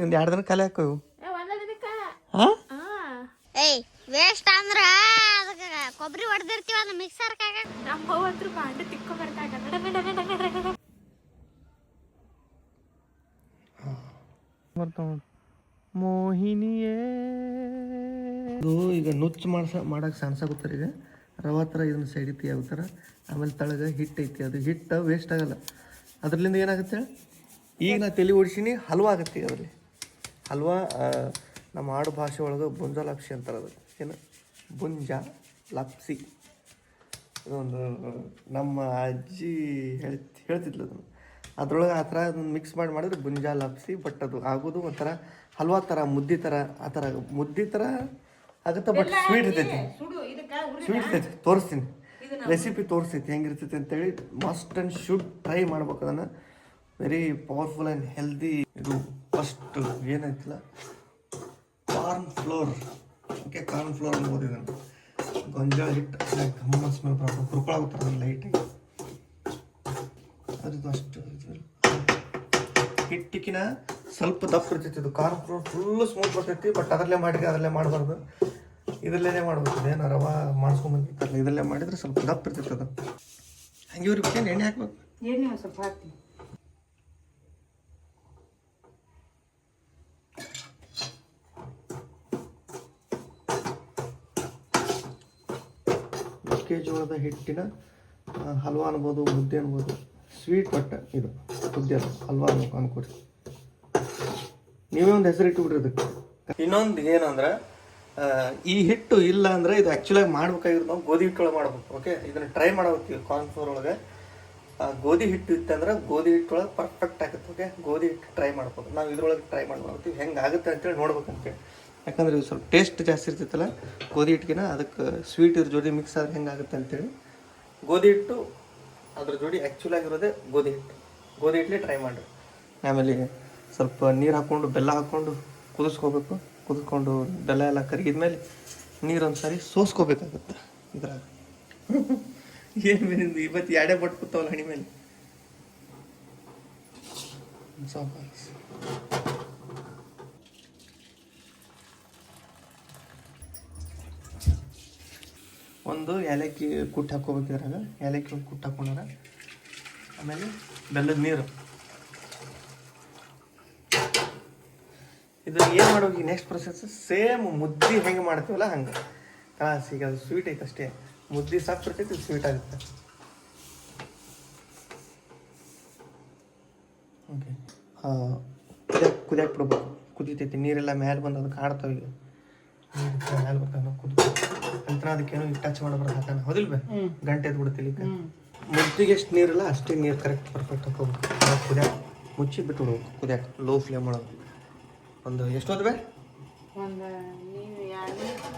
ಒಂದು 2 ದಿನ ಖಾಲಿ ಹಾಕವು ಹಾಂ ಏಯ್ ವೇಸ್ಟ್ ಅಂದ್ರೆ ಅದಕ್ಕೆ ಕೊಬ್ಬರಿ ಹೊಡೆದಿರ್ತೀವಿ ಅದು ಮಿಕ್ಸರ್ಕಾಗ ನಮ್ಮ ಹತ್ರ ಬಾಂಡೆ ತಿಕ್ಕೋ ಬರ್ತಾಗ ಮೋಹಿನಿಯೇ ಇದು ಈಗ ನುಚ್ಚು ಮಾಡಕ್ಕೆ ಸಣ್ಸಾಗುತ್ತಾರೆ. ಈಗ ರವಾ ಥರ ಇದನ್ನ ಸೈಡಿಗೆ ತೆಗಿಯಾಗುತ್ತಾರೆ. ಆಮೇಲೆ ತಳಗ ಹಿಟ್ಟು ಐತಿ, ಅದು ಹಿಟ್ಟು ವೇಸ್ಟ್ ಆಗಲ್ಲ. ಅದ್ರಲ್ಲಿಂದ ಏನಾಗುತ್ತೆ ಈಗ ನಾ ತಲೆ ಓಡಿಸಿನಿ ಹಲ್ವಾ ಆಗುತ್ತೆ. ಅದರಲ್ಲಿ ಹಲ್ವಾ ನಮ್ಮ ಆಡು ಭಾಷೆ ಒಳಗೆ ಬುಂಜ ಲಾಪ್ಸಿ ಅಂತಾರೆ. ಅದು ಏನು ಬುಂಜ ಲಾಪ್ಸಿ, ಇದೊಂದು ನಮ್ಮ ಅಜ್ಜಿ ಹೇಳ್ತಿದ್ಲು ಅದನ್ನು. ಅದ್ರೊಳಗೆ ಆ ಥರ ಅದನ್ನು ಮಿಕ್ಸ್ ಮಾಡಿದ್ರೆ ಬುಂಜ ಲಾಪ್ಸಿ. ಬಟ್ ಅದು ಆಗೋದು ಒಂಥರ ಹಲ್ವಾ ಥರ, ಮುದ್ದೆ ಥರ, ಆ ಥರ ಮುದ್ದೆ ಥರ ಆಗುತ್ತೆ. ಬಟ್ ಸ್ವೀಟ್ ಇರ್ತೈತಿ, ಸ್ವೀಟ್ ಇರ್ತೈತಿ. ತೋರಿಸ್ತೀನಿ ರೆಸಿಪಿ, ತೋರಿಸ್ತೈತಿ ಹೆಂಗಿರ್ತೈತಿ ಅಂತೇಳಿ. ಮಸ್ಟ್ ಆ್ಯಂಡ್ ಶುಡ್ ಟ್ರೈ ಮಾಡ್ಬೇಕು ಅದನ್ನು. Very powerful and healthy. ಇದು ಫಸ್ಟ್ ಏನೈತಿಲ್ಲ corn flour. Okay, corn flour ಅನ್ಬೋದು ಇದನ್ನು. ಗೊಂಜಾಳ ಹಿಟ್ಟು ಗಮ್ಮ ಸ್ಮೆಲ್ ಬರೋದು, ಕುರ್ಕೊಳಾಗುತ್ತಾರೆ ಅದನ್ನು ಲೈಟಾಗಿ. ಅದು ಅಷ್ಟು ಹಿಟ್ಟಿಕಿನ ಸ್ವಲ್ಪ ದಪ್ಪ ಇರ್ತೈತಿ. ಇದು ಕಾರ್ನ್ ಫ್ಲೋರ್ ಫುಲ್ಲು ಸ್ಮೂತ್ ಬರ್ತೈತಿ. ಬಟ್ ಅದರಲ್ಲೇ ಮಾಡಿದ್ರೆ ಅದರಲ್ಲೇ ಮಾಡಬಾರ್ದು, ಇದರಲ್ಲೇ ಮಾಡ್ಬೇಕು. ಏನು ರವಾ ಮಾಡಿಸ್ಕೊಂಬಂದಿರ್ತಾರಲ್ಲ, ಇದರಲ್ಲೇ ಮಾಡಿದ್ರೆ ಸ್ವಲ್ಪ ದಪ್ಪ ಇರ್ತೈತಿ ಅದು. ಹಂಗೆ ಇವ್ರಿಗೆ ಎಣ್ಣೆ ಹಾಕ್ಬೇಕು. ಎಣ್ಣೆ ಸ್ವಲ್ಪ ಹಾಕ್ತೀನಿ. ಮೆಕ್ಕೆಜೋಳದ ಹಿಟ್ಟಿನ ಹಲ್ವಾ ಅನ್ಬೋದು, ಮುದ್ದೆ ಅನ್ಬೋದು. ಸ್ವೀಟ್ ಬಟ್ ಇದು ಮುದ್ದೆ ಅಲ್ಲ, ಹಲ್ವಾ ಅನ್ಕೊಡಿ. ನೀವೇ ಒಂದು ಹೆಸರು ಇಟ್ಟು ಬಿಡ್ರಿ ಅದಕ್ಕೆ. ಇನ್ನೊಂದು ಏನಂದ್ರೆ, ಈ ಹಿಟ್ಟು ಇಲ್ಲ ಅಂದರೆ ಇದು ಆ್ಯಕ್ಚುಲಾಗಿ ಮಾಡ್ಬೇಕಾಗಿರೋದು ನಾವು ಗೋಧಿ ಹಿಟ್ಟೊಳಗೆ ಮಾಡ್ಬೇಕು. ಓಕೆ, ಇದನ್ನು ಟ್ರೈ ಮಾಡೋಗ್ತೀವಿ. ಕಾರ್ನ್ ಫ್ಲೋರ್ ಒಳಗೆ ಗೋಧಿ ಹಿಟ್ಟು ಇತ್ತಂದ್ರೆ ಗೋಧಿ ಹಿಟ್ಟೊಳಗೆ ಪರ್ಫೆಕ್ಟ್ ಆಗುತ್ತೆ. ಓಕೆ, ಗೋಧಿ ಹಿಟ್ಟು ಟ್ರೈ ಮಾಡ್ಬೇಕು. ನಾವು ಇದ್ರೊಳಗೆ ಟ್ರೈ ಮಾಡ್ತೀವಿ ಹೆಂಗೆ ಆಗುತ್ತೆ ಅಂತೇಳಿ ನೋಡ್ಬೇಕಂತೇಳಿ. ಯಾಕಂದ್ರೆ ಇದು ಸ್ವಲ್ಪ ಟೇಸ್ಟ್ ಜಾಸ್ತಿ ಇರ್ತೈತಲ್ಲ ಗೋಧಿ ಹಿಟ್ಟಿಗಿನ. ಅದಕ್ಕೆ ಸ್ವೀಟ್ ಇದ್ರ ಜೋಡಿ ಮಿಕ್ಸ್ ಆದ್ರೆ ಹೆಂಗಾಗುತ್ತೆ ಅಂತೇಳಿ ಗೋಧಿ ಹಿಟ್ಟು ಅದ್ರ ಜೋಡಿ ಆ್ಯಕ್ಚುಲಾಗಿರೋದೇ ಗೋಧಿ ಹಿಟ್ಟು. ಗೋಧಿ ಹಿಟ್ಟಲ್ಲಿ ಟ್ರೈ ಮಾಡಿರಿ. ಆಮೇಲೆ ಸ್ವಲ್ಪ ನೀರು ಹಾಕ್ಕೊಂಡು ಬೆಲ್ಲ ಹಾಕ್ಕೊಂಡು ಕುದಿಸ್ಕೋಬೇಕು. ಕುದಿಸ್ಕೊಂಡು ಬೆಲ್ಲ ಎಲ್ಲ ಕರಗಿದ್ಮೇಲೆ ನೀರು ಒಂದು ಸಾರಿ ಸೋಸ್ಕೋಬೇಕಾಗುತ್ತೆ ಇದ್ರಾಗ. ಏನು ಮೇಲಿಂದ ಇವತ್ತು ಎರಡೇ ಬಟ್ ಕೂತಾವಲ್ಲ ಹಣಿ ಮೇಲೆ. ಒಂದು ಏಲಕ್ಕಿ ಕುಟ್ಟಿ ಹಾಕ್ಕೋಬೇಕು ಇದ್ರಾಗ. ಏಲಕ್ಕಿ ಒಂದು ಕುಟ್ಟಿ ಹಾಕೊಂಡಾರ. ಆಮೇಲೆ ಬೆಲ್ಲದ ನೀರು. ಇದು ಏನು ಮಾಡೋಗಿ ನೆಕ್ಸ್ಟ್ ಪ್ರೊಸೆಸ್ ಸೇಮ್ ಮುದ್ದೆ ಹೆಂಗೆ ಮಾಡ್ತೀವಲ್ಲ ಹಂಗೆ ಈಗ ಅದು ಸ್ವೀಟ್ ಐತೆ ಅಷ್ಟೇ. ಮುದ್ದೆ ಸಪ್ ಇರ್ತೈತಿ, ಇದು ಸ್ವೀಟ್ ಆಗುತ್ತೆ. ಓಕೆ, ಕುದಿಯಕ್ಕೆ ಬಿಡ್ಬೇಕು. ಕುದಿತೈತಿ, ನೀರೆಲ್ಲ ಮೇಲೆ ಬಂದು ಅದಕ್ಕೆ ಆಡ್ತಾವೆ. ಈಗ ನೀರು ಮೇಲೆ ಬರ್ತಾವೆ, ನಂತರ ಅದಕ್ಕೇನು ಟಚ್ ಮಾಡಬಾರ್ದು ಹಾಕೋಣ. ಹೌದಿಲ್ಲ ಬೇ, ಗಂಟೆ ಎದ್ದು ಬಿಡ್ತಿಲ್ಲ. ಈಗ ಮುದ್ದಿಗೆ ಎಷ್ಟು ನೀರಿಲ್ಲ ಅಷ್ಟೇ ನೀರು ಕರೆಕ್ಟ್ ಪರ್ಫೆಕ್ಟ್ ಹಾಕೋಬೇಕು. ಕುದಿಯಕ್ಕೆ ಮುಚ್ಚಿ ಬಿಟ್ಟು ಬಿಡ್ಬೇಕು. ಕುದಿಯಕ್ಕೆ ಲೋ ಫ್ಲೇಮ್ ಮಾಡೋದು. ಒಂದು ಎಷ್ಟು ಹೋದ್ವೆ, ಒಂದು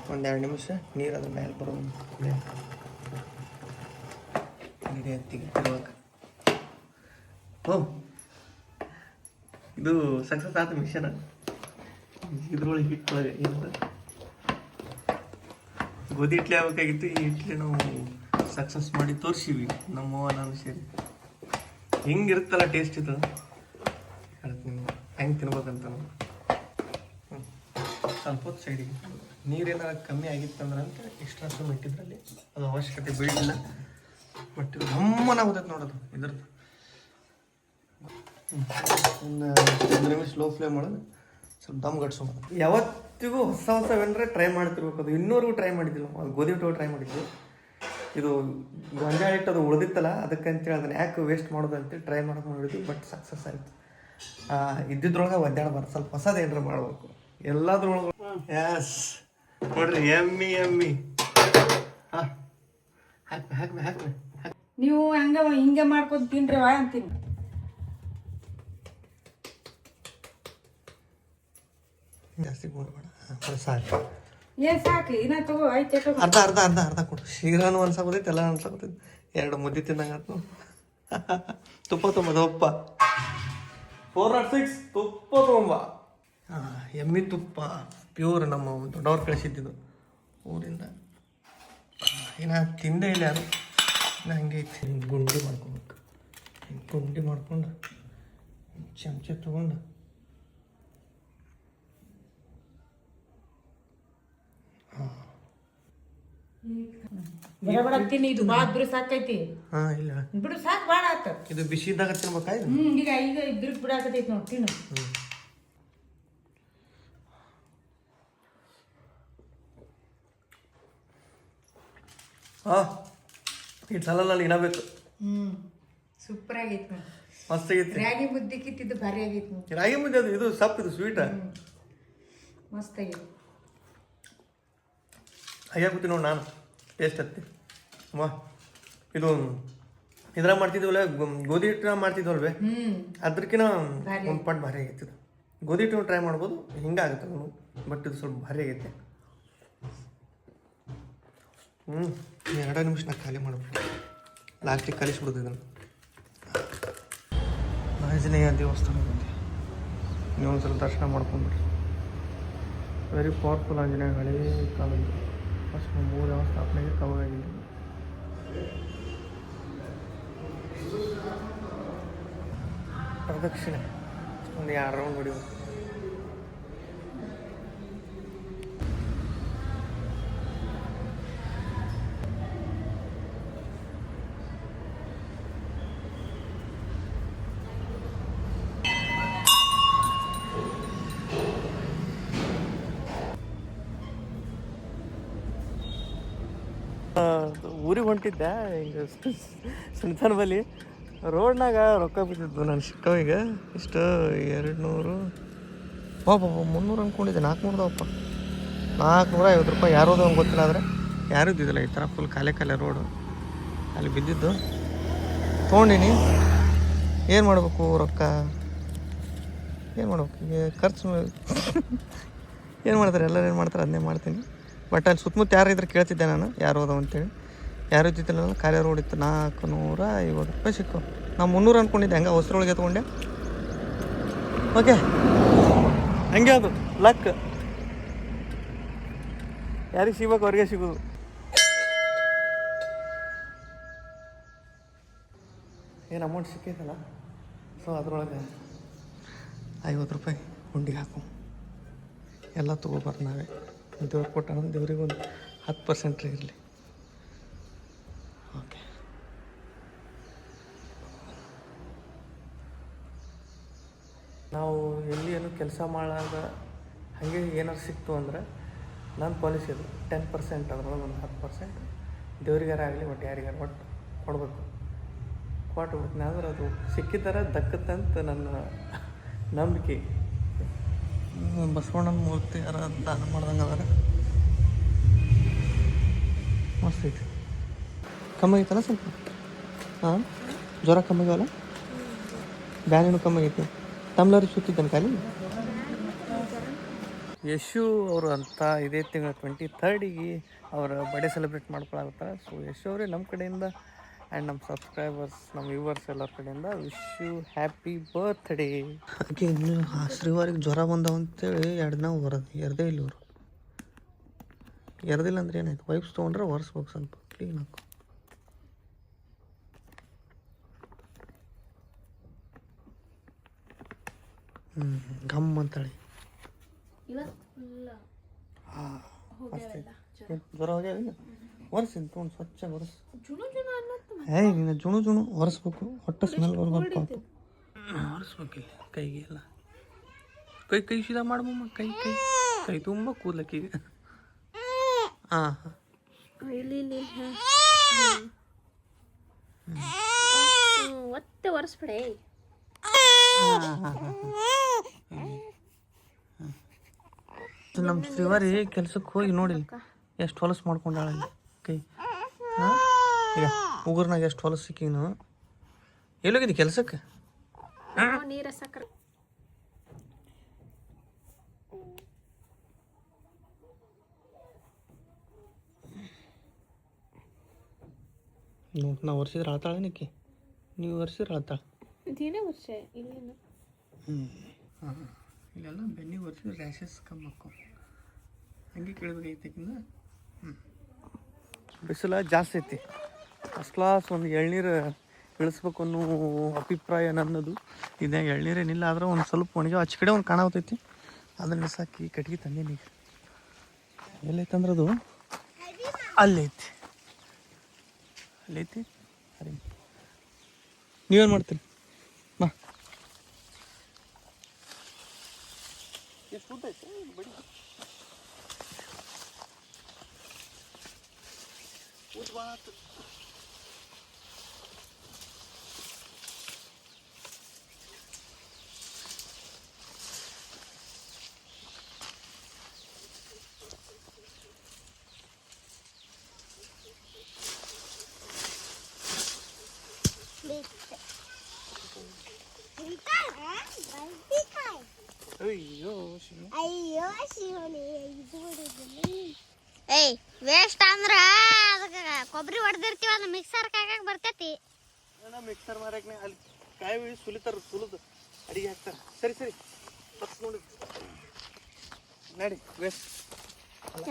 2 ನಿಮಿಷ ನೀರು ಅದ್ರ ಮೇಲೆ ಬರೋದು. ಹೋ, ಇದು ಸಕ್ಸಸ್ ಆದ ಮಿಷನ್. ಇದ್ರೊಳಗೆ ಹಿಟ್ಟೊಳಗೆ ಏನು ಗೋಧಿ ಇಡ್ಲಿ ಆಗ್ಬೇಕಾಗಿತ್ತು. ಈ ಇಡ್ಲಿ ನಾವು ಸಕ್ಸಸ್ ಮಾಡಿ ತೋರಿಸಿವಿ ನಮ್ಮವ್ವ ನಾನು ಸೇರಿ. ಹೆಂಗಿರುತ್ತಲ್ಲ ಟೇಸ್ಟ್ ಇದು ಹೇಳ್ತೀನಿ ನಿಮ್ಗೆ ಹೆಂಗೆ ತಿನ್ಬೇಕಂತ. ನಾವು ಸ್ವಲ್ಪ ಹೊತ್ತು ಸೈಡಿಗೆ ನೀರೇನಾರ ಕಮ್ಮಿ ಆಗಿತ್ತಂದ್ರೆ ಅಂತ ಎಕ್ಸ್ಟ್ರಾ ಸುಮ್ ಇಟ್ಟಿದ್ರಲ್ಲಿ, ಅದು ಅವಶ್ಯಕತೆ ಬೀಳಿಲ್ಲ. ಬಟ್ ಇದು ಗಮ್ಮನಾಗೋದೈತೆ ನೋಡೋದು ಇದ್ರದ್ದು. ಒಂದು 1 ನಿಮಿಷ ಲೋ ಫ್ಲೇಮ್ ಮಾಡೋದು, ಸ್ವಲ್ಪ ದಮ್ ಗಟ್ಸೋದು. ಯಾವತ್ತಿಗೂ ಹೊಸ ಹೊಸವೇನರೆ ಟ್ರೈ ಮಾಡ್ತಿರ್ಬೇಕು. ಅದು ಇನ್ನೂರಿಗೂ ಟ್ರೈ ಮಾಡಿದ್ದಿಲ್ಲ. ಅದು ಗೋಧಿ ಹಿಟ್ಟು ಟ್ರೈ ಮಾಡಿದ್ವಿ. ಇದು ಗೊಂಜಾಳ ಹಿಟ್ಟು ಅದು ಉಳಿದಿತ್ತಲ್ಲ, ಅದಕ್ಕಂತೇಳಿ ಅದನ್ನು ಯಾಕೆ ವೇಸ್ಟ್ ಮಾಡೋದು ಅಂತೇಳಿ ಟ್ರೈ ಮಾಡೋದು ಮಾಡಿದ್ವಿ. ಬಟ್ ಸಕ್ಸಸ್ ಆಯಿತು. ಇದ್ದಿದ್ರೊಳಗೆ ಒದ್ದಾಡಬಾರ್ದು, ಸ್ವಲ್ಪ ಹೊಸದು ಏನಾರ ಮಾಡ್ಬೇಕು ಎಲ್ಲದ್ರೊಳಗೆ. ಎಸ್ ನೋಡ್ರಿ, ಎಮ್ಮಿ ಎಮ್ಮಿ. ಹಾಂ, ಹಾಕ್ಮೆ. ನೀವು ಹಿಂಗೆ ಮಾಡ್ಕೊಂಡು ತಿನ್ರಿ ಅಂತೀನಿ. ಜಾಸ್ತಿ ಕೊಡ್ಬೇಡ, ಸಾಕು. ಏನು ಸಾಕು, ಇನ್ನ ತಗೋ. ಆಯ್ತು, ಅರ್ಧ ಕೊಡು. ಶೀರಾನು ಅನ್ಸಾಕೋತೈತಿ, ಎಲ್ಲ ಅನ್ಸಾಕೋತೈತಿ. 2 ಮುದ್ದೆ ತಿನ್ನಂಗೆ ಆಯ್ತು. ತುಪ್ಪ ತೊಂಬ 406 ತುಪ್ಪ ತೊಂಬ. ಎಮ್ಮಿ ತುಪ್ಪ ಪ್ಯೂರ್, ನಮ್ಮ ದೊಡ್ಡವ್ರು ಕಳಿಸಿದ್ದು ಊರಿಂದ. ಇನ್ನು ತಿಂದೇ ಇಲ್ಲ ಯಾರು. ಇನ್ನು ಹಂಗೆ ಐತಿ. ಹಿಂಗೆ ಗುಂಡಿ ಮಾಡ್ಕೊಬೇಕು. ಹಿಂಗೆ ಗುಂಡಿ ಮಾಡ್ಕೊಂಡು ಚಮಚ ತೊಗೊಂಡು ಬಡ ಬಡ ತಿನ್ನಿ, ಇದು ಭಾಳ ಬಿರು ಸಾಕೈತಿ. ಹಾಂ ಇಲ್ಲ ಬಿಡು ಸಾಕು ಭಾಳ ಆತ. ಇದು ಬಿಸಿ ಇದ್ದಾಗ ತಿನ್ಬೇಕಾ ಇದು? ಈಗ ಬಿರುಕು ಬಿಡಾಕತೈತಿ ನೋಡಿ, ತಿನ್ನು. ಹಾಂ ಈ ಸಲಲ್ಲಿ ಇಡಬೇಕು. ಸೂಪರ್ ಆಗೈತಿ ನೋಡಿ, ಮಸ್ತ್ ಆಗೈತಿ. ರಾಗಿ ಮುದ್ದೆ ಕಿತ್ತಿದ್ದು ಭಾರಿ ಆಗೈತಿ ನೋಡಿ. ರಾಗಿ ಮುದ್ದೆ ಅದು ಇದು ಸಪ್ ಇದು ಸ್ವೀಟ ಮಸ್ತ್ ಆಗೈತಿ. ಹಾಕ್ಬಿಡ್ತೀನಿ ನೋಡಿ ನಾನು ಟೇಸ್ಟ್ ಹತ್ತಿ. ವಾ ಇದು ಇದ್ರಾಗ ಮಾಡ್ತಿದ್ವಲ್ಲ, ಗೋಧಿ ಹಿಟ್ಟು ಮಾಡ್ತಿದ್ವಲ್ವೇ, ಅದ್ರಕ್ಕಿಂತ ಒಂದು ಪಟ್ಟು ಭಾರಿ ಆಗೈತಿ ಇದು. ಗೋಧಿ ಹಿಟ್ಟು ಟ್ರೈ ಮಾಡ್ಬೋದು, ಹಿಂಗಾಗುತ್ತೆ ಅದು, ಬಟ್ ಇದು ಸ್ವಲ್ಪ ಭಾರಿ ಆಗೈತೆ. 2 ನಿಮಿಷನಾಗ ಖಾಲಿ ಮಾಡ್ಬಿಟ್ಟು ಲಾಸ್ಟಿಗೆ ಕಲಿಸ್ಬಿಡ್ದು ಇದನ್ನು. ಆಂಜನೇಯ ದೇವಸ್ಥಾನ ಬಂದೆ, ನೀವು ಸ್ವಲ್ಪ ದರ್ಶನ ಮಾಡ್ಕೊಂಡ್ಬಿಡ್ರಿ. ವೆರಿ ಪವರ್ಫುಲ್ ಆಂಜನೇಯ, ಹಳೇ ಕಾಲದ್ದು. ಫಸ್ಟ್ 3 ಯಾವ ಸ್ಥಾಪನೆಗೆ ಕವರ್ ಆಗಿದೆ. ಪ್ರದಕ್ಷಿಣೆ ಒಂದು 2 ರೌಂಡ್ ಹೊಡಿಬೇಕು. ಊರಿಗೆ ಹೊಂಟಿದ್ದೆ ಹಿಂಗೆ ಸುನಿತಾನ ಬಲ್ಲಿ ರೋಡ್ನಾಗ ರೊಕ್ಕ ಬಿದ್ದಿದ್ದು ನಾನು ಸಿಕ್ಕವೀಗ ಇಷ್ಟು 200 ಬಾಬಾ 300 ಅಂದ್ಕೊಂಡಿದ್ದೆ. 400 450 ರೂಪಾಯಿ. ಯಾರೋದು ಹಂಗೆ ಗೊತ್ತಿಲ್ಲ, ಆದರೆ ಯಾರೂ ಇದ್ದಿದ್ದಿಲ್ಲ. ಈ ಥರ ಫುಲ್ ಖಾಲಿ ರೋಡು ಅಲ್ಲಿ ಬಿದ್ದಿದ್ದು ತೊಗೊಂಡಿನಿ. ಏನು ಮಾಡಬೇಕು ರೊಕ್ಕ, ಏನು ಮಾಡ್ಬೇಕು ಈಗ ಖರ್ಚು ಏನು ಮಾಡ್ತಾರೆ, ಎಲ್ಲರೂ ಏನು ಮಾಡ್ತಾರೆ ಅದನ್ನೇ ಮಾಡ್ತೀನಿ. ಬಟ್ ಅಲ್ಲಿ ಸುತ್ತಮುತ್ತ ಯಾರು ಇದ್ರೆ ಕೇಳ್ತಿದ್ದೆ ನಾನು, ಯಾರು ಹೋದವು ಅಂತೇಳಿ. ಯಾರು ಇದ್ದಿದ್ದಿಲ್ಲ, ಖಾಲಿ ರೋಡ್ ಇತ್ತು. 450 ರೂಪಾಯಿ ಸಿಕ್ಕು. ನಾವು 300 ಅಂದ್ಕೊಂಡಿದ್ದೆ, ಹಂಗೆ ಹೊಸರೊಳಗೆ ತೊಗೊಂಡೆ. ಓಕೆ ಹಂಗೆ ಅದು ಲಕ್, ಯಾರಿಗೆ ಸಿಗ್ಬೇಕು ಅವ್ರಿಗೆ ಸಿಗೋದು. ಏನು ಅಮೌಂಟ್ ಸಿಕ್ಕೈತಲ್ಲ, ಸೊ ಅದ್ರೊಳಗೆ 50 ರೂಪಾಯಿ ಹುಂಡಿಗೆ ಹಾಕು. ಎಲ್ಲ ತೊಗೊಬಾರ್ದು ನಾವೇ. ದೇವ್ರು ಕೊಟ್ಟ ದೇವ್ರಿಗೆ ಒಂದು 10% ಇರಲಿ. ಓಕೆ ನಾವು ಎಲ್ಲಿ ಏನು ಕೆಲಸ ಮಾಡಾಗ ಹಾಗೆ ಏನಾರು ಸಿಕ್ತು ಅಂದರೆ ನನ್ನ ಪಾಲಿಸಿ ಅದು 10%, ಅದ್ರೊಳಗೆ ಒಂದು 10% ದೇವ್ರಿಗಾರ ಆಗಲಿ ಒಟ್ಟು ಯಾರಿಗಾರ ಒಟ್ಟು ಕೊಡಬೇಕು. ಕೊಟ್ಬಿಡ್ತೀನಿ. ಆದ್ರೆ ಅದು ಸಿಕ್ಕಿದ್ದಾರೆ ದಕ್ಕತ್ತಂತ ನನ್ನ ನಂಬಿಕೆ. ಬಸವಣ್ಣನ ಮೂರ್ತಿ ಯಾರ ದಾನ ಮಾಡ್ದಂಗೆ ಅದಾರ. ಮಸ್ತ್ ಐತಿ. ಕಮ್ಮಿ ಐತಲ್ಲ ಸ್ವಲ್ಪ? ಹಾಂ ಜ್ವರ ಕಮ್ಮಿ ಆಗಲ್ಲ, ಬ್ಯಾನಿನೂ ಕಮ್ಮಿ ಆಗೈತಿ. ತಮ್ಲರಿ ಸುತ್ತಿದ್ದಾನೆ ಖಾಲಿ. ಯಶು ಅವರು ಅಂತ ಇದೇ ತಿಂಗಳ 23 ಅವರ ಬರ್ಡೇ ಸೆಲೆಬ್ರೇಟ್ ಮಾಡ್ಕೊಳಾಗುತ್ತಾರೆ. ಸೊ ಯಶು ಅವರೇ ನಮ್ಮ ಕಡೆಯಿಂದ ಆ್ಯಂಡ್ ನಮ್ಮ ಸಬ್ಸ್ಕ್ರೈಬರ್ಸ್, ನಮ್ಮ ವ್ಯೂವರ್ಸ್ ಎಲ್ಲರ ಕಡೆಯಿಂದ ವಿಶ್ ಯು ಹ್ಯಾಪಿ ಬರ್ತ್ಡೇ. ಹಾಗೆ ಇನ್ನು ಆ ಶ್ರೀವಾರಿಗೆ ಜ್ವರ ಬಂದವ ಅಂತೇಳಿ 2 ದಿನ ಎರ್ದೇ ಇಲ್ಲ ಇವರು. ಎರ್ದಿಲ್ಲ ಅಂದ್ರೆ ಏನಾಯ್ತು, ವೈಪ್ಸ್ ತೊಗೊಂಡ್ರೆ ಒರೆಸ್ಬೇಕು, ಸ್ವಲ್ಪ ಕ್ಲೀನ್ ಹಾಕು. ಗಮ್ ಅಂತೇಳಿ ಜ್ವರ ಹೋಗ್ಯಾವಿಲ್ಲ, ಒರೆಸಿದ್ದು ತೊಗೊಂಡು ಸ್ವಚ್ಛ ಒರೆಸ್. ನೀನು ಜುಣು ಒರೆಸ್ಬೇಕು, ಹೊಟ್ಟೆ ಸ್ಮೆಲ್ ಬರ್ಬೇಕು. ಒರೆಸ್ಬೇಕಿಲ್ಲ ಕೈಗೆ ಎಲ್ಲ, ಕೈ ಸೀದಾ ಮಾಡ್ಬಮ್ಮ. ಕೈ ತುಂಬ ಕೂದಲಕ್ಕೀಗ. ಹಾಂ ಒತ್ತೆ ಒರೆಸ್ಬಿಡೆ. ನಮ್ಮ ಶ್ರೀವಾರಿ ಕೆಲ್ಸಕ್ಕೆ ಹೋಗಿ ನೋಡಿ ಎಷ್ಟು ಹೊಲಸು ಮಾಡ್ಕೊಂಡಾಳ ಕೈ. ಹಾಂ ಈಗ ಉಗುರ್ನಾಗ ಎಷ್ಟು ಹೊಲಸು ಸಿಕ್ಕಿನು. ಎಲ್ಲೋಗಿದ್ದಿ ಕೆಲ್ಸಕ್ಕೆ? ನೀರ ಸಕ್ಕರೆ ನಾವು ವರ್ಷಿದ್ರೆ ಅಳ್ತಾಳೆ ನಿಕ್ಕಿ, ನೀವು ವರ್ಷಿದ್ರೆ ಅಳ್ತಾಳೆ. ಇದೇನೇ ವರ್ಷ ಇಲ್ಲೇನು. ಹಾಂ ಇಲ್ಲೆಲ್ಲ ಬೆನ್ನಿಗೆ ವರ್ಷಿದ್ರೆ ರ್ಯಾಷಸ್ ಕಮ್ಮಿ ಹಾಕೋ. ಹಂಗೆ ಕೇಳಬೇಕಾಗಿತ್ತಕ್ಕಿಂತ. ಬಿಸಿಲು ಜಾಸ್ತಿ ಐತಿ. ಫಸ್ಟ್ ಕ್ಲಾಸ್ ಒಂದು ಎಳ್ನೀರು ಇಳಿಸ್ಬೇಕು ಅನ್ನೋ ಅಭಿಪ್ರಾಯ ನನ್ನದು. ಇದ್ಯಾಗ ಎಳ್ನೀರೇನಿಲ್ಲ, ಆದ್ರೆ ಒಂದು ಸ್ವಲ್ಪ ಒಣಗಿ ಆಚೆ ಕಡೆ ಒಂದು ಕಾಣತೈತಿ. ಅದನ್ನ ಸಾಕಿ ಕಟ್ಗೆ ತಂದೀನಿ. ಈಗ ಎಲ್ಲೈತೆ ಅಂದ್ರೆ ಅದು ಅಲ್ಲೈತಿ. ಅಲ್ಲೈತಿ ಸರಿ. ನೀವೇನು ಮಾಡ್ತೀರಿ? ಬಾ. ಎಷ್ಟು ಊಟ ಐತೆ ಬಡಿ ಊಟ ಭಾಳ ಆಯ್ತು. ಅಯ್ಯೋ ಶಿವನೇ ಏಯ್ ವೇಸ್ಟ್ ಅಂದ್ರ ಅದಕ್ಕೆ ಕೊಬ್ಬರಿ ಹೊಡೆದಿರ್ತೀವ ಅದು ಮಿಕ್ಸರ್ ಕಾಕಕ್ಕೆ ಬರ್ತೈತಿ. ಮಿಕ್ಸರ್ ಮಾರಕ್ಕೆ ಅಲ್ಲಿ ಕಾಯಿ ಸುಲಿತಾರ, ಸುಲಿದು ಅಡಿಗೆ ಹಾಕ್ತಾರ. ಸರಿ ಸರಿ ನೋಡಿ ನಡಿ. ವೇಸ್ಟ್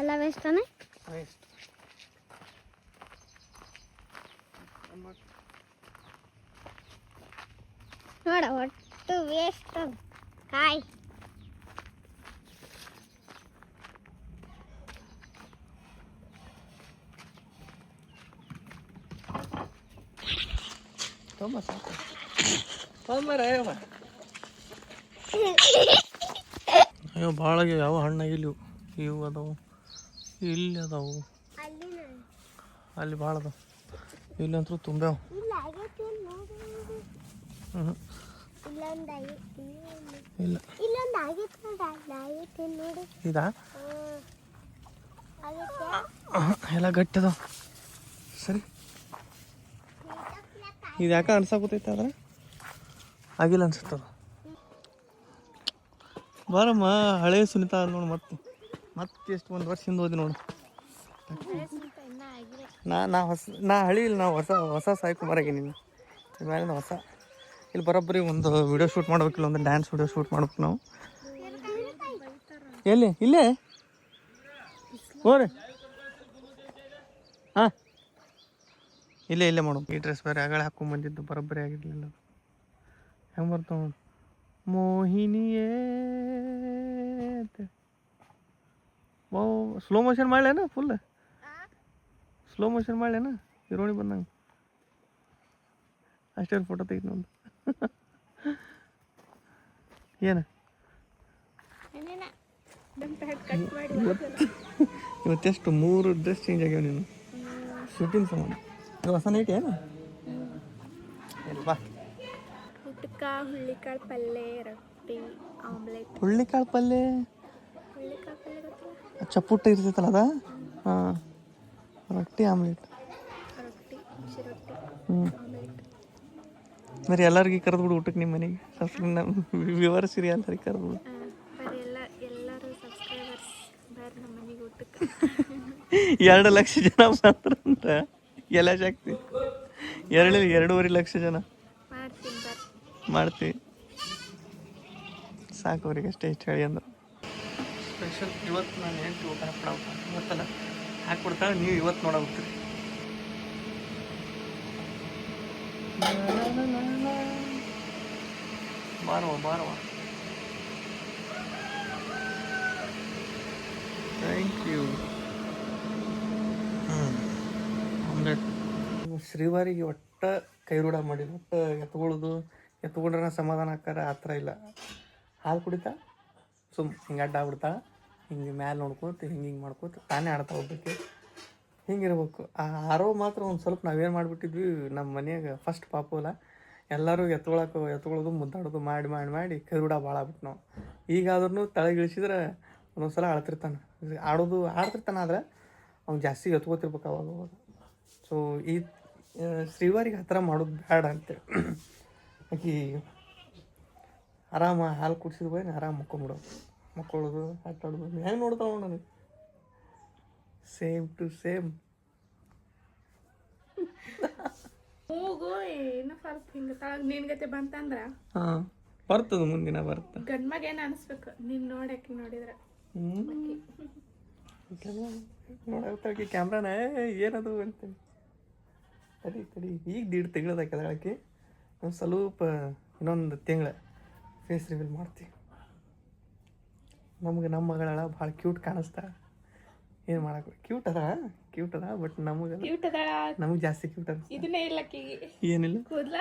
ಎಲ್ಲ ವೇಸ್ಟ್ ಅನ್ನ ವೇಸ್ಟ್ ನೋಡ ಒಟ್ಟು ವೇಸ್ಟ್ ಅದು ಕಾಯಿ. ಅಯ್ಯೋ ಭಾಳ ಯಾವ ಹಣ್ಣಾಗಿಲ್ಲ ಇವು. ಇವು ಅದಾವು, ಇಲ್ಲಿ ಅದಾವು, ಅಲ್ಲಿ ಭಾಳ ಅದಾವ, ಇಲ್ಲಿ ಅಂತೂ ತುಂಬ್ಯಾವ. ಇಲ್ಲ ಇದಾ ಎಲ್ಲ ಗಟ್ಟಿ ಅದಾವ. ಸರಿ ಇದು ಯಾಕೆ ಅನ್ಸಾಕತೈತೆ ಆದ್ರೆ ಆಗಿಲ್ಲ ಅನ್ಸುತ್ತದ. ಬಾರಮ್ಮ ಹಳೆ ಸುನಿತಾ ನೋಡಿ. ಮತ್ತೆ ಎಷ್ಟು ಒಂದು ವರ್ಷ ಹಿಂದೆ ಹೋದಿ ನೋಡು. ನಾ ಹಳಿ ಇಲ್ಲ, ನಾವು ಹೊಸ ಸಾಯ್ಕುಮಾರಾಗಿ ನೀನು ಮೇಲಿಂದ ಹೊಸ. ಇಲ್ಲಿ ಬರೋಬ್ಬರಿ ಒಂದು ವಿಡಿಯೋ ಶೂಟ್ ಮಾಡ್ಬೇಕಿಲ್ಲ, ಒಂದು ಡ್ಯಾನ್ಸ್ ವಿಡಿಯೋ ಶೂಟ್ ಮಾಡ್ಬೇಕು ನಾವು. ಎಲ್ಲಿ? ಇಲ್ಲೇ ಹೋರಿ. ಹಾಂ ಇಲ್ಲೇ ಮಾಡು. ಈ ಡ್ರೆಸ್ ಬೇರೆ ಆಗಳ ಹಾಕೊಂಡ್ಬಂದಿದ್ದು ಬರೋಬ್ಬರಿ ಆಗಿರಲಿಲ್ಲ. ಹೆಂಗೆ ಬರ್ತಾವ ನೋಡಿ. ಮೋಹಿನಿಯೇ ಸ್ಲೋ ಮೋಷನ್ ಮಾಡ್ಲೇನ? ಫುಲ್ ಸ್ಲೋ ಮೋಷನ್ ಮಾಡ್ಲೇನ? ಹೀರೋಣಿ ಬಂದಂಗೆ ಅಷ್ಟೇ ಫೋಟೋ ತೆಗಿದ್ ಒಂದು. ಏನು ಇವತ್ತೆಷ್ಟು 3 ಡ್ರೆಸ್ ಚೇಂಜ್ ಆಗ್ಯಾವ ನೀನು ಶೂಟಿಂಗ್ ಸಂಬಂಧ. ಇದು ಹೊಸ ನೈಟ್ ಏನು? ಬಾ. ಊಟಕ್ಕ ಹುಳ್ಳಿಕಾಳು ಪಲ್ಯ, ರೊಟ್ಟಿ, ಆಮ್ಲೆಟ್. ಹುಳ್ಳಿಕಾಳು ಪಲ್ಯ ಚಪ್ಪುಟ್ಟ ಇರ್ತೈತಲ್ಲ ಅದ? ಹಾಂ, ರೊಟ್ಟಿ ಆಮ್ಲೆಟ್. ಬರೀ ಎಲ್ಲರಿಗೆ ಕರೆದ್ಬಿಡು ಊಟಕ್ಕೆ ನಿಮ್ಮ ಮನೆಗೆ. ಸ್ವಲ್ಪ ನಮ್ಮ ವಿವರಿಸಿರಿ, ಎಲ್ಲರಿಗೆ ಕರೆದ್ಬಿಡು. ಸಬ್ಸ್ಕ್ರೈಬರ್ಸ್ ಬರ್ರಿ ನಮ್ಮ ಮನೆಗೆ ಊಟಕ್ಕೆ. 2 ಲಕ್ಷ ಜನ ಬಂದ್ರಂದ್ರೆ ಎಲ್ಲ ಶಕ್ತಿ. 2.5 ಲಕ್ಷ ಜನ ಮಾಡ್ತೀವಿ. ಸಾಕು ಅವ್ರಿಗೆ ಅಷ್ಟೇ ಇಷ್ಟು ಹೇಳಿ ಅಂದ್ರೆ. ಸ್ಪೆಷಲ್ ಇವತ್ತು ನಾನು ಹೆಂಡ್ತಿ ಊಟ ಇವತ್ತಲ್ಲ ಹಾಕ್ಬಿಡ್ತಾಳೆ. ನೀವು ಇವತ್ತು ನೋಡೋಗ್ತೀರಿ. ಬಾರವ ಥ್ಯಾಂಕ್ ಯು. ಆಮ್ಲೆಟ್ ಶ್ರೀವಾರಿಗೆ ಒಟ್ಟ ಕೈ ರೂಢ ಮಾಡಿಲ್ಲ. ಒಟ್ಟು ಎತ್ಕೊಂಡ್ರೆ ಸಮಾಧಾನ ಆಕಾರ ಆ ಥರ ಇಲ್ಲ. ಹಾಲು ಕುಡಿತಾ ಹಿಂಗೆ ಅಡ್ಡ ಆಗ್ಬಿಡ್ತಾಳೆ. ಹಿಂಗೆ ಮ್ಯಾಲೆ ನೋಡ್ಕೋತ ಹಿಂಗೆ ಮಾಡ್ಕೋತ ತಾನೇ ಆಡ್ತಾ ಹೋಗ್ಬೇಕು. ಹಿಂಗಿರ್ಬೇಕು. ಆ ಆರೋ ಮಾತ್ರ ಒಂದು ಸ್ವಲ್ಪ ನಾವೇನು ಮಾಡಿಬಿಟ್ಟಿದ್ವಿ ನಮ್ಮ ಮನೆಯಾಗ. ಫಸ್ಟ್ ಪಾಪುಲ ಎಲ್ಲರೂ ಎತ್ಕೊಳ್ಳೋದು ಮುದ್ದಾಡೋದು ಮಾಡಿ ಕೈ ರೂಢ ಭಾಳ ಆಗ್ಬಿಟ್ಟು ನಾವು. ಈಗಾದ್ರೂ ತಳಗಿಳಿಸಿದ್ರೆ ಒಂದೊಂದು ಸಲ ಆಡ್ತಿರ್ತಾನೆ. ಆಡ್ತಿರ್ತಾನೆ ಆದ್ರೆ ಅವ್ನು ಜಾಸ್ತಿ ಎತ್ಕೋತಿರ್ಬೇಕು ಅವಾಗ. ಸೊ ಈ ಶ್ರೀವಾರಿಗೆ ಆ ಥರ ಮಾಡೋದು ಬೇಡ ಅಂತೇಳಿ ಆಕಿ ಆರಾಮ ಹಾಲು ಕುಡಿಸಿದ ಬೈ ಆರಾಮ ಮಕ್ಕೊಳ್ಳೋದು ಆಟಾಡೋದು. ಹೆಂಗೆ ನೋಡ್ತಾವ ನನಗೆ ಸೇಮ್ ಟು ಸೇಮ್. ಮೂಗು ಏನು ಸ್ವಲ್ಪ ಹಿಂಗೆ ತಳಗ ನಿನ್ಗತೆ ಬಂತಂದ್ರ ಹಾಂ ಬರ್ತದ, ಮುಂದಿನ ಬರುತ್ತೆ. ಗಂಡ್ಮಗ ಏನು ಅನಿಸ್ಬೇಕು ನೀನು ನೋಡಕ್ಕೆ ನೋಡಿದ್ರೆ. ನೋಡಾಕಿ ಕ್ಯಾಮ್ರಾನ ಏನದು ಅಂತೇಳಿ ತಡಿ ಈಗ 1.5 ತಿಂಗಳದ ಕೆಳಗೆ ಒಂದು ಸ್ವಲ್ಪ ಇನ್ನೊಂದು ತಿಂಗಳ ಫೇಸ್ ರಿವೀಲ್ ಮಾಡ್ತೀವಿ. ನಮ್ಗೆ ನಮ್ಮ ಮಗಳ ಭಾಳ ಕ್ಯೂಟ್ ಕಾಣಿಸ್ತಾ. ಏನು ಮಾಡಕ್ಕೆ ಕ್ಯೂಟ್ ಅದ ಬಟ್ ನಮಗೆ ಕ್ಯೂಟ್ ಅದಾಳ. ನಮಗೆ ಜಾಸ್ತಿ ಕ್ಯೂಟ್ ಅದ. ಇದನ್ನೇ ಇಲ್ಲ ಆಕಿಗೆ. ಏನಿಲ್ಲ ಕೂದಲ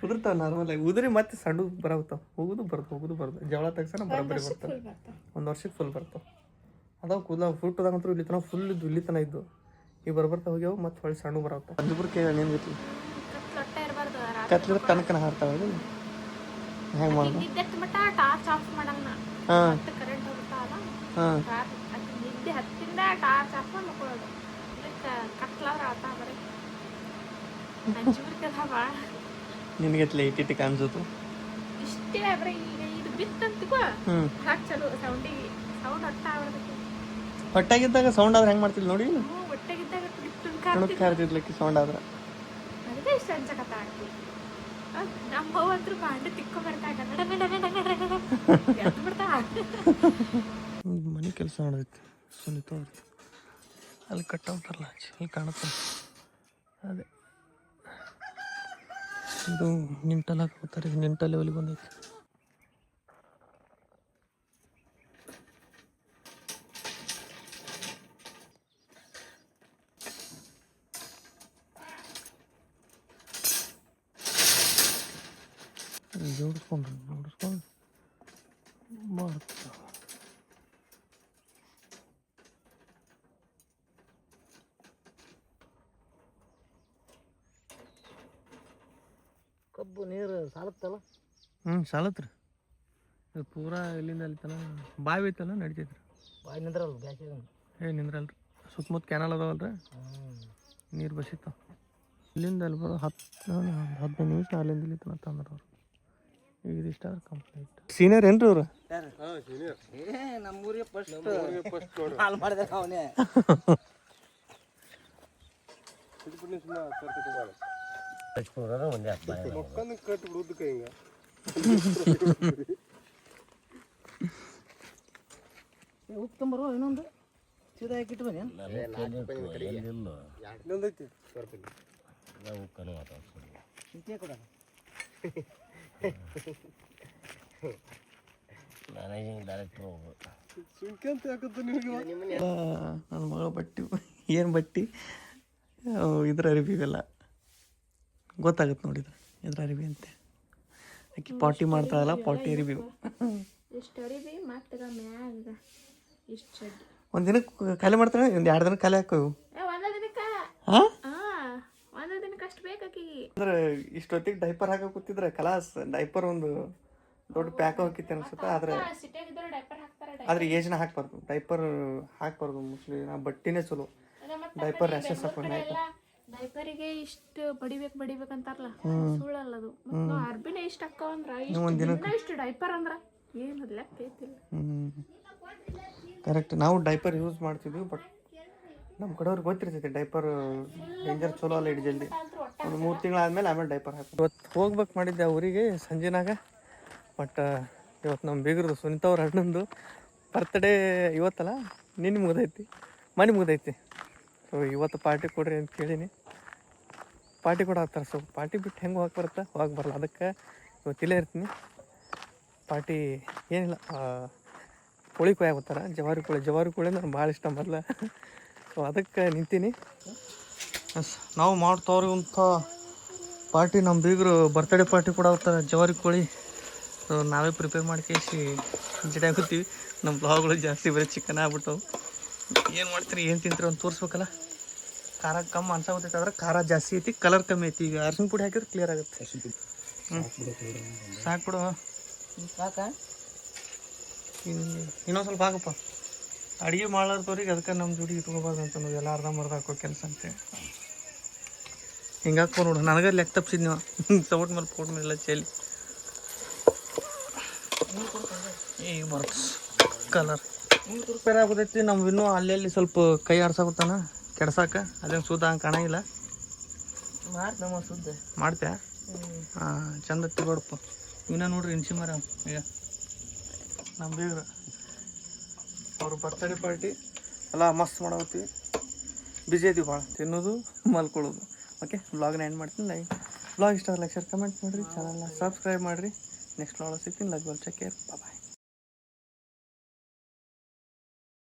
ಉದುರ್ತಾವ ನಾರ್ಮಲಾಗಿ ಉದುರಿ ಮತ್ತೆ ಸಣ್ಣ ಬರಾಗ್ತಾವ. ಹೋಗುದು ಬರ್ದು ಜವಳ ತಗ್ಸನ ಬರೋಬ್ಬರಿ ಬರ್ತಾವೆ. ಒಂದು ವರ್ಷಕ್ಕೆ ಫುಲ್ ಬರ್ತಾವೆ. ಅದಾವ ಕೂದಲ ಹುಟ್ಟೋದಾಗಂತೂ ಇಲ್ಲಿ ತನಕ ಫುಲ್ ಇದ್ದು ಇಲ್ಲಿ ತನಕ ಇದ್ದು ಈಗ ಬರ್ತಾ ಹೋಗ್ಯಾವ ಮತ್ತೆ ಹೊಳ್ಳಿ ಸಣ್ಣ ಬರಾಗ್ತಾವ. ಅಂಜುಪುರ ಕೇಳಿ ಏನು ಗೊತ್ತಿಲ್ಲ ಕತ್ಲಿದ್ರೆ ತನಕನ ಹಾರ್ತಾವ. ಹೆಂಗೆ ಮಾಡೋದು? ಟಾರ್ಚ್ ಆಫ್ ಮಾಡಲ್ಲ. ಹಾಂ ಕರೆಂಟ್ ಹೋಗ್ತಾವಲ್ಲ, ಹಾಂ ನಿದ್ದೆ ಹತ್ತಿಂದ ಟಾರ್ಚ್ ಆಫ್ ಮಾಡಿ ಮಕ್ಕಳೋದು. ಕತ್ಲವ್ರ ಆತ ಬರೀ ಹಂಚಿಬಿಡ್ತದ ನಿನಗೆತ್ಲೆ ಇಟ್ಟಿಟ್ಟು ಕಾಣಿಸೋದು ಇಷ್ಟೇ. ಬರೀ ಈಗ ಇದು ಬಿತ್ತಂತಿಕೋ ಹಾಕಿ ಚಲೋ ಸೌಂಡಿಗೆ ಸೌಂಡ್ ಹೊಟ್ಟ ಆಗ್ಬಿಡ್ತೈತಿ. ಹೊಟ್ಟಾಗಿದ್ದಾಗ ಸೌಂಡ್ ಆದ್ರೆ ಹೆಂಗೆ ಮಾಡ್ತಿಲ್ಲ ನೋಡಿ. ಹೊಟ್ಟೆಗಿದ್ದಾಗ ಕಣಕ್ಕೆ ಕಾರ್ತಿದ್ಲಕ್ಕೆ ಸೌಂಡ್ ಆದ್ರೆ ಅದಕ್ಕೆ ಇಷ್ಟ ಅನ್ಸಕತ್ತ ಆಕಿ. ನಮ್ಮ ಅವ್ವ ಅಂದ್ರು ಬಾಂಡೆ ತಿಕ್ಕೊ ಬರ್ತಾಗ ಎದ್ದು ಬಿಡ್ತಾ. ಮನೆ ಕೆಲಸ ಮಾಡೈತಿ ಸುನೀತ ಅವ್ರದ್ದು. ಅಲ್ಲಿ ಕಟ್ಟಾಗ್ತಾರಲ್ಲ ಅಲ್ಲಿ ಕಾಣುತ್ತೆ. ಅದೇ ಇದು ನಿಂಟಲ್ ಹಾಕೋತಾರೆ. ಇದು ನಿಂಟಲ್ ಲೆವೆಲಿಗೆ ಬಂದೈತಿ. ಜೋಡಿಸ್ಕೊಂಡು ಮಾಡ್ತಾ ಕಬ್ಬು ನೀರು ಸಾಲತ್ತಲ್ಲ. ಸಾಲತ್ರಿ. ಇದು ಪೂರಾ ಇಲ್ಲಿಂದ ಅಲ್ಲಿ ತನ ಬಾವಿ ಐತಲ್ಲ ನಡಿತೈತ್ರಿ. ಬಾಯಿ ನಿಂದ್ರಲ್ಲ ಬ್ಯಾಸಿಗೆ ನಿಂದ್ರಲ್ರಿ. ಸುತ್ತಮುತ್ತ ಕ್ಯಾನಲ್ ಅದಾವಲ್ರಿ, ನೀರು ಬಸಿತಾವ. ಇಲ್ಲಿಂದ ಅಲ್ಲಿ ಬರೋ 15 ನಿಮಿಷ ಅಲ್ಲಿಂದ ಇಲ್ಲಿ ತನಕ ತಂದ್ರೆ ಅವ್ರು. ಈಗ ಇದಿಷ್ಟ ಕಂಪ್ಲೀಟ್. ಸೀನಿಯರ್ ಏನ್ರಿ ಅವ್ರು? ನಮ್ಮೂರಿಗೆ ಫಸ್ಟ್ ಹಾಲು ಮಾಡಿದೆ ಅವನೇ. ಉಪ್ಪು ತಂಬರು ಇನ್ನೊಂದು ಸೀದಾ ಹಾಕಿಟ್ಟು ಬನ್ನಿ. ನನ್ನ ಮಗಳ ಬಟ್ಟಿ ಏನು ಬಟ್ಟಿ ಇದ್ರ ಅರಿವಿ ಇವೆಲ್ಲ ಗೊತ್ತಾಗುತ್ತೆ ನೋಡಿದ್ರೆ ಇದ್ರ ಅರಿವಿ ಅಂತೆ. ಆಕಿ ಪಾಟಿ ಮಾಡ್ತಾಳಲ್ಲ ಪಾಟಿ ಅರಿವಿ. ಒಂದು ದಿನಕ್ಕೆ ಖಾಲಿ ಮಾಡ್ತಾಳೆ, ಒಂದು 2 ದಿನ ಖಾಲಿ ಹಾಕವು. ಅಂದ್ರೆ ಇಷ್ಟೊತ್ತಿಗೆ ಡೈಪರ್ ಹಾಕೋ ಕೂತಿದ್ರೆ ಕಲಾಸ್ ಡೈಪರ್ ಒಂದು ದೊಡ್ಡ ಪ್ಯಾಕ್ ಹಾಕಿತ್ತು ಅನ್ಸುತ್ತೆ. ಆದ್ರೆ ಏಜ್ನ ಹಾಕ್ಬಾರ್ದು, ಡೈಪರ್ ಹಾಕ್ಬಾರ್ದು ಮೋಸ್ಟ್ಲಿ. ನಾ ಬಟ್ಟಿನೇ ಚಲೋ, ಡೈಪರ್ ರ್ಯಾಷಸ್ ಹಾಕೊಂಡು ಡೈಪರಿಗೆ ಇಷ್ಟು ಬಡಿಬೇಕಂತಾರಲ್ಲ, ಸುಳ್ಳಲ್ಲ ಅದು. ಅರ್ಬಿನ ಇಷ್ಟ ಅಕ್ಕ ಅಂದ್ರ ಇಷ್ಟು ಡೈಪರ್ ಅಂದ್ರ ಏನು ಲೆಕ್ಕ ಐತಿಲ್ಲ. ಕರೆಕ್ಟ್. ನಾವು ಡೈಪರ್ ಯೂಸ್ ಮಾಡ್ತಿದ್ವಿ, ಬಟ್ ನಮ್ಮ ಕಡೆಯವ್ರಿಗೆ ಗೊತ್ತಿರ್ತೈತಿ ಡೈಪರ್ ಡೇಂಜರ್ ಚಲೋ ಅಲ್ಲ. ಇಟ್ಟು ಜಲ್ದಿ ಒಂದು 3 ತಿಂಗಳಾದ್ಮೇಲೆ ಆಮೇಲೆ ಡೈಪರ್ ಹಾಕಿ. ಇವತ್ತು ಹೋಗ್ಬೇಕು ಮಾಡಿದ್ದೆ ಊರಿಗೆ ಸಂಜೆನಾಗ. ಬಟ್ ಇವತ್ತು ನಮ್ಮ ಬೀಗರದು ಸುನೀತಾ ಅವ್ರ ಅಣ್ಣಂದು ಬರ್ತ್ಡೇ ಇವತ್ತಲ್ಲ, ನಿನ್ನೆ ಮುಗ್ದೈತಿ, ಮನೆ ಮುಗ್ದೈತಿ. ಸೊ ಇವತ್ತು ಪಾರ್ಟಿ ಕೊಡ್ರಿ ಅಂತ ಕೇಳೀನಿ. ಪಾರ್ಟಿ ಕೂಡ ಆಗ್ತಾರೆ. ಸೊ ಪಾರ್ಟಿ ಬಿಟ್ಟು ಹೆಂಗೆ ಹೋಗಿ ಬರುತ್ತೆ, ಹೋಗಿ ಬರಲ್ಲ. ಅದಕ್ಕೆ ಇವತ್ತಿಲ್ಲೇ ಇರ್ತೀನಿ. ಪಾರ್ಟಿ ಏನಿಲ್ಲ, ಕೋಳಿ ಕೊಯ್ಯಾಗುತ್ತಾರ, ಜವಾರಿ ಕೋಳಿ ನನಗೆ ಭಾಳ ಇಷ್ಟ ಮೊದಲ. ಸೊ ಅದಕ್ಕೆ ನಿಂತೀನಿ. ನಾವು ಮಾಡ್ತವ್ರಿಗಂಥ ಪಾರ್ಟಿ ನಮ್ಮ ಬೀಗರು ಬರ್ತ್ಡೇ ಪಾರ್ಟಿ ಕೂಡ ಆಗ್ತಾರೆ, ಜವಾರಿ ಕೋಳಿ. ಸೊ ನಾವೇ ಪ್ರಿಪೇರ್ ಮಾಡಿ ಕೇಸಿ ಜಡೆ ಆಗುತ್ತೀವಿ. ನಮ್ಮ ಬ್ಲಾಗ್ಗಳು ಜಾಸ್ತಿ ಬರೀ ಚಿಕನ್ ಆಗ್ಬಿಟ್ಟವು. ಏನು ಮಾಡ್ತೀರಿ ಏನು ತಿಂತೀರಿ ಅಂತ ತೋರಿಸ್ಬೇಕಲ್ಲ. ಖಾರ ಕಮ್ಮಿ ಅನ್ಸಾಗುತ್ತೆ, ಆದ್ರೆ ಖಾರ ಜಾಸ್ತಿ ಐತಿ, ಕಲರ್ ಕಮ್ಮಿ ಐತಿ. ಈಗ ಅರ್ಶಿನ ಪುಡಿ ಹಾಕಿದ್ರೆ ಕ್ಲಿಯರ್ ಆಗುತ್ತೆ. ಸಾಕ್ಬಿಡು ಸಾಕ. ಇನ್ನೊಂದು ಸ್ವಲ್ಪ ಹಾಕಪ್ಪ. ಅಡುಗೆ ಮಾಡ್ಲಾರ್ದವ್ರಿಗೆ ಅದಕ್ಕೆ ನಮ್ಮ ಜೋಡಿ ಇಟ್ಕೋಬಾರ್ದು ಅಂತ ನಾವು ಎಲ್ಲ ಅರ್ಧ ಹಾಕೋ ಕೆಲಸ ಅಂತೇಳಿ ಹಿಂಗೆ ಹಾಕೋ ನೋಡು. ನನಗೆ ಲೆಕ್ಕ ತಪ್ಪಿಸಿದ್ ನೀವು ಸೌಟ್ ಮೇಲೆ ಪೋಟ್ ಮೇಲೆ ಚೆಲ್ಲಿ ಈಗ ಬರುತ್ತೆ ಕಲರ್ ಬೇರೆ ಆಗೋದೈತಿ. ನಮ್ಗೆ ಇನ್ನೂ ಅಲ್ಲಿ ಸ್ವಲ್ಪ ಕೈ ಆಡ್ಸಾಗುತ್ತಾನ ಕೆಡ್ಸಾಕ. ಅದೇನು ಸುದ್ದ ಹಂಗೆ ಕಾಣಂಗಿಲ್ಲ. ಮಾಡ್ತಮ್ಮ ಸುದ್ದಿ ಮಾಡ್ತ್ಯಾ? ಹಾಂ ಚಂದ ತಿಗೋಡಪ್ಪ. ಇವನ್ನ ನೋಡ್ರಿ ಇನ್ಸಿ ಮರ. ಈಗ ನಮ್ಮ ಬೀಗ್ರು ಅವ್ರ ಬರ್ತ್ಡೇ ಪಾರ್ಟಿ ಎಲ್ಲ ಮಸ್ತ್ ಮಾಡತ್ತೀವಿ. ಬಿಜಿ ಐತಿ ಭಾಳ, ತಿನ್ನೋದು ಮಲ್ಕೊಳ್ಳೋದು. ಓಕೆ, ಬ್ಲಾಗ್ನ ಎಂಡ್ ಮಾಡ್ತೀನಿ. ಬ್ಲಾಗ್ ಇಷ್ಟ ಲೈಕ್ ಶೇರ್ ಕಮೆಂಟ್ ಮಾಡಿರಿ, ಚಾನಲ್ನ ಸಬ್ಸ್ಕ್ರೈಬ್ ಮಾಡಿರಿ. ನೆಕ್ಸ್ಟ್ ಬ್ಲಾಗ್ ಸಿಗ್ತೀನಿ. ಲೈಕ್ ಚೆಕ್ ಕೇರ್, ಬಾಯ್.